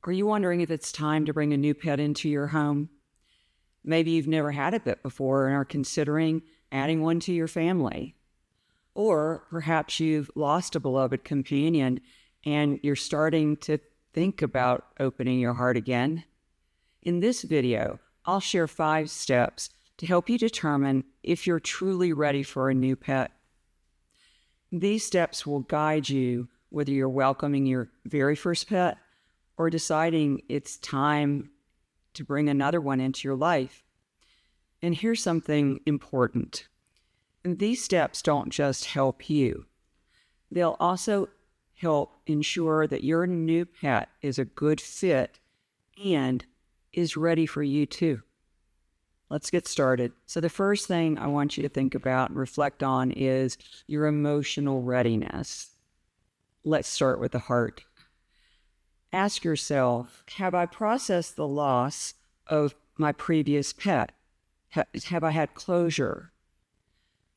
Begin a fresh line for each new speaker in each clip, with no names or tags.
Are you wondering if it's time to bring a new pet into your home? Maybe you've never had a pet before and are considering adding one to your family. Or perhaps you've lost a beloved companion and you're starting to think about opening your heart again. In this video, I'll share 5 steps to help you determine if you're truly ready for a new pet. These steps will guide you whether you're welcoming your very first pet or deciding it's time to bring another one into your life. And here's something important. These steps don't just help you. They'll also help ensure that your new pet is a good fit and is ready for you too. Let's get started. So the first thing I want you to think about and reflect on is your emotional readiness. Let's start with the heart. Ask yourself, have I processed the loss of my previous pet? Have I had closure?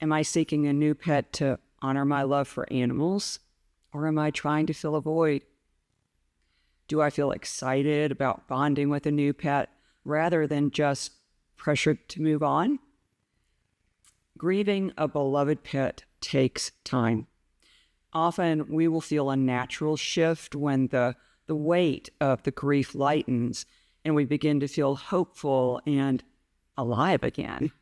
Am I seeking a new pet to honor my love for animals? Or am I trying to fill a void? Do I feel excited about bonding with a new pet rather than just pressured to move on? Grieving a beloved pet takes time. Often we will feel a natural shift when the weight of the grief lightens and we begin to feel hopeful and alive again.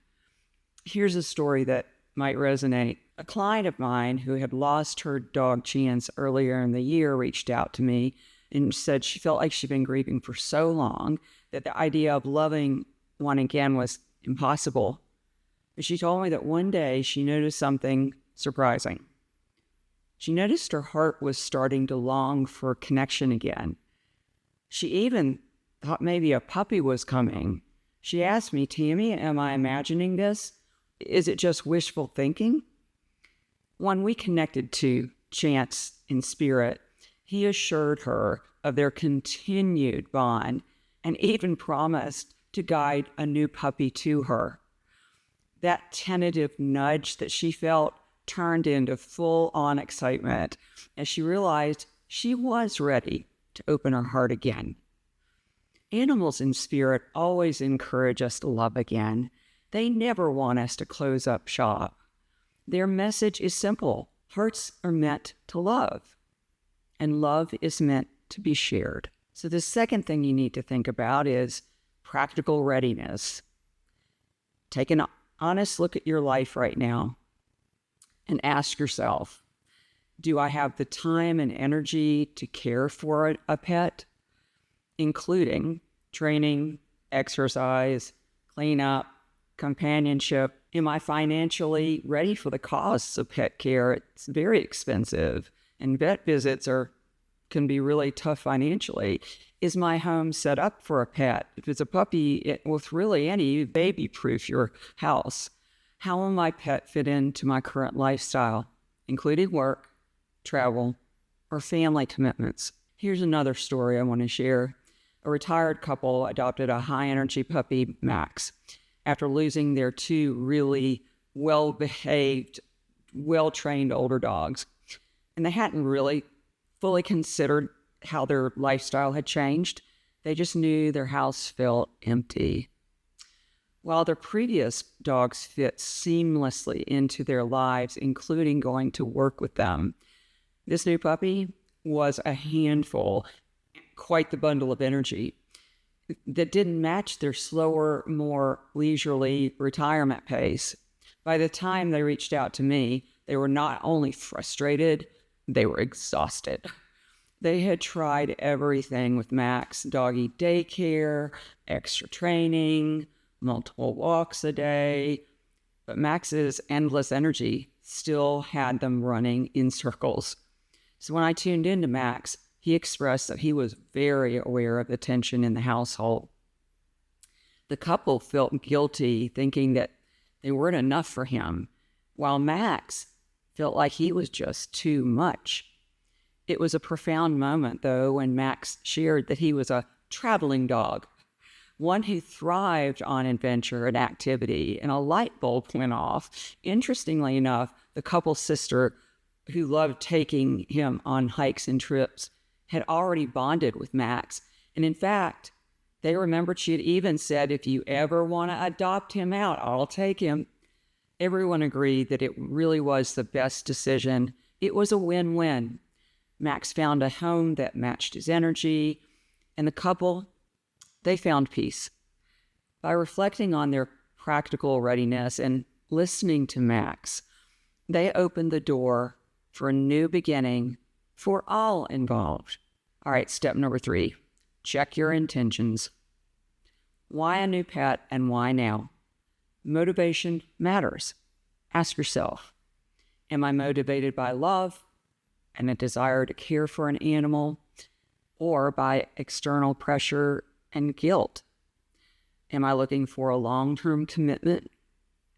Here's a story that might resonate. A client of mine who had lost her dog Chance earlier in the year reached out to me and said she felt like she'd been grieving for so long that the idea of loving one again was impossible. But she told me that one day she noticed something surprising. She noticed her heart was starting to long for connection again. She even thought maybe a puppy was coming. She asked me, "Tami, am I imagining this? Is it just wishful thinking?" When we connected to Chance in spirit, he assured her of their continued bond and even promised to guide a new puppy to her. That tentative nudge that she felt turned into full-on excitement as she realized she was ready to open her heart again. Animals in spirit always encourage us to love again. They never want us to close up shop. Their message is simple. Hearts are meant to love, and love is meant to be shared. So the second thing you need to think about is practical readiness. Take an honest look at your life right now and ask yourself, do I have the time and energy to care for a pet, including training, exercise, cleanup, companionship? Am I financially ready for the costs of pet care? It's very expensive, and vet visits can be really tough financially. Is my home set up for a pet? If it's a puppy, with really any, baby-proof your house. How will my pet fit into my current lifestyle, including work, travel, or family commitments? Here's another story I want to share. A retired couple adopted a high-energy puppy, Max, after losing their 2 really well-behaved, well-trained older dogs. And they hadn't really fully considered how their lifestyle had changed. They just knew their house felt empty. While their previous dogs fit seamlessly into their lives, including going to work with them, this new puppy was a handful, quite the bundle of energy that didn't match their slower, more leisurely retirement pace. By the time they reached out to me, they were not only frustrated, they were exhausted. They had tried everything with Max: doggy daycare, extra training, multiple walks a day, but Max's endless energy still had them running in circles. So when I tuned into Max, he expressed that he was very aware of the tension in the household. The couple felt guilty, thinking that they weren't enough for him, while Max felt like he was just too much. It was a profound moment, though, when Max shared that he was a traveling dog, one who thrived on adventure and activity, and a light bulb went off. Interestingly enough, the couple's sister, who loved taking him on hikes and trips, had already bonded with Max And in fact, they remembered she had even said, if you ever want to adopt him out, I'll take him. Everyone agreed that it really was the best decision. It was a win-win. Max found a home that matched his energy, and the couple, they found peace. By reflecting on their practical readiness and listening to Max, they opened the door for a new beginning for all involved. All right, step number 3, check your intentions. Why a new pet and why now? Motivation matters. Ask yourself, am I motivated by love and a desire to care for an animal, or by external pressure and guilt? Am I looking for a long-term commitment,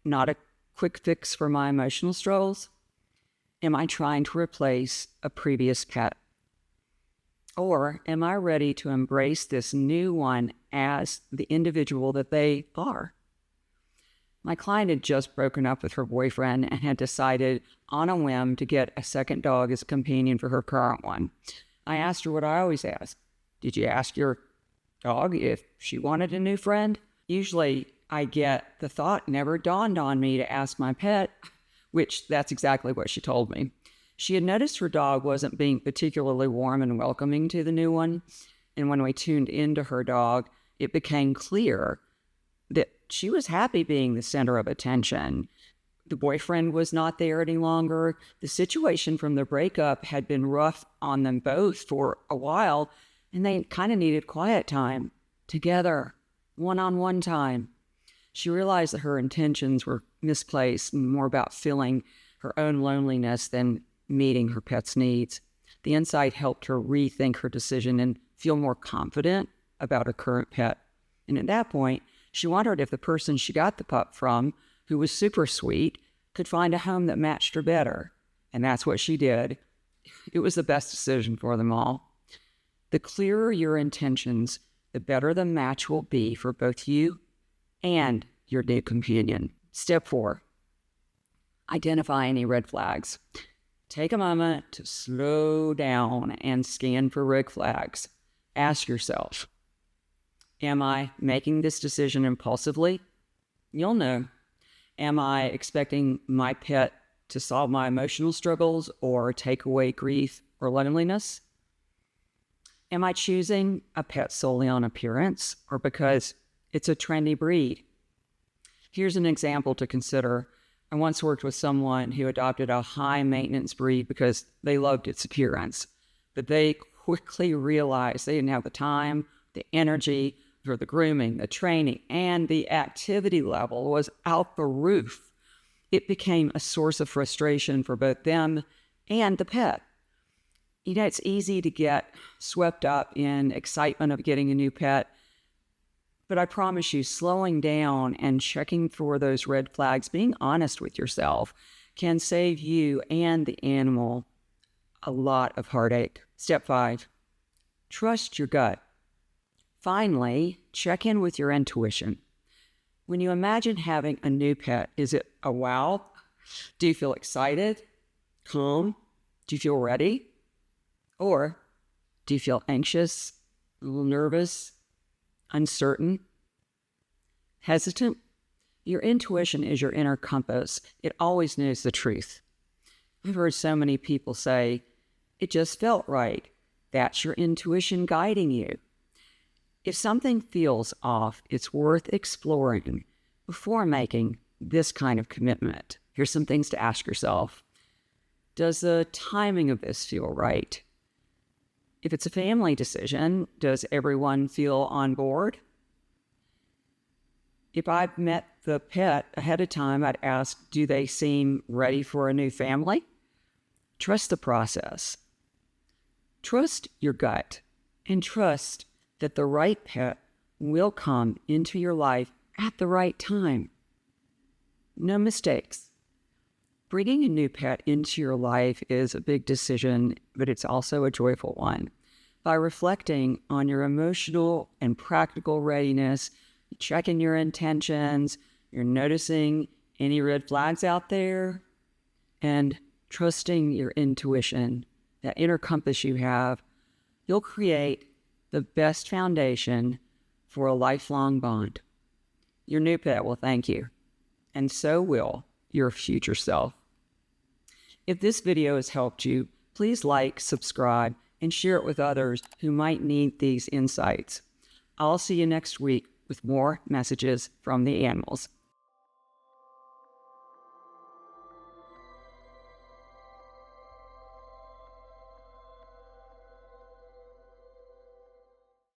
not a quick fix for my emotional struggles? Am I trying to replace a previous pet? Or am I ready to embrace this new one as the individual that they are? My client had just broken up with her boyfriend and had decided on a whim to get a second dog as a companion for her current one. I asked her what I always ask. Did you ask your dog if she wanted a new friend? Usually I get the thought never dawned on me to ask my pet, which that's exactly what she told me. She had noticed her dog wasn't being particularly warm and welcoming to the new one, and when we tuned into her dog, it became clear that she was happy being the center of attention. The boyfriend was not there any longer. The situation from the breakup had been rough on them both for a while, and they kind of needed quiet time together, one-on-one time. She realized that her intentions were misplaced and more about filling her own loneliness than meeting her pet's needs. The insight helped her rethink her decision and feel more confident about her current pet. And at that point, she wondered if the person she got the pup from, who was super sweet, could find a home that matched her better. And that's what she did. It was the best decision for them all. The clearer your intentions, the better the match will be for both you and your new companion. Step 4, identify any red flags. Take a moment to slow down and scan for red flags. Ask yourself, am I making this decision impulsively? You'll know. Am I expecting my pet to solve my emotional struggles or take away grief or loneliness? Am I choosing a pet solely on appearance or because it's a trendy breed? Here's an example to consider. I once worked with someone who adopted a high-maintenance breed because they loved its appearance, but they quickly realized they didn't have the time, the energy for the grooming, the training, and the activity level was out the roof. It became a source of frustration for both them and the pet. You know, it's easy to get swept up in excitement of getting a new pet, but I promise you, slowing down and checking for those red flags, being honest with yourself, can save you and the animal a lot of heartache. Step 5, trust your gut. Finally, check in with your intuition. When you imagine having a new pet, is it a wow? Do you feel excited? Calm? Do you feel ready? Or do you feel anxious, a little nervous, uncertain, hesitant? Your intuition is your inner compass. It always knows the truth. I've heard so many people say, it just felt right. That's your intuition guiding you. If something feels off, it's worth exploring before making this kind of commitment. Here's some things to ask yourself. Does the timing of this feel right? If it's a family decision, does everyone feel on board? If I've met the pet ahead of time, I'd ask, do they seem ready for a new family? Trust the process. Trust your gut and trust that the right pet will come into your life at the right time. No mistakes. Bringing a new pet into your life is a big decision, but it's also a joyful one. By reflecting on your emotional and practical readiness, checking your intentions, you're noticing any red flags out there, and trusting your intuition, that inner compass you have, you'll create the best foundation for a lifelong bond. Your new pet will thank you, and so will your future self. If this video has helped you, please like, subscribe, and share it with others who might need these insights. I'll see you next week with more messages from the animals.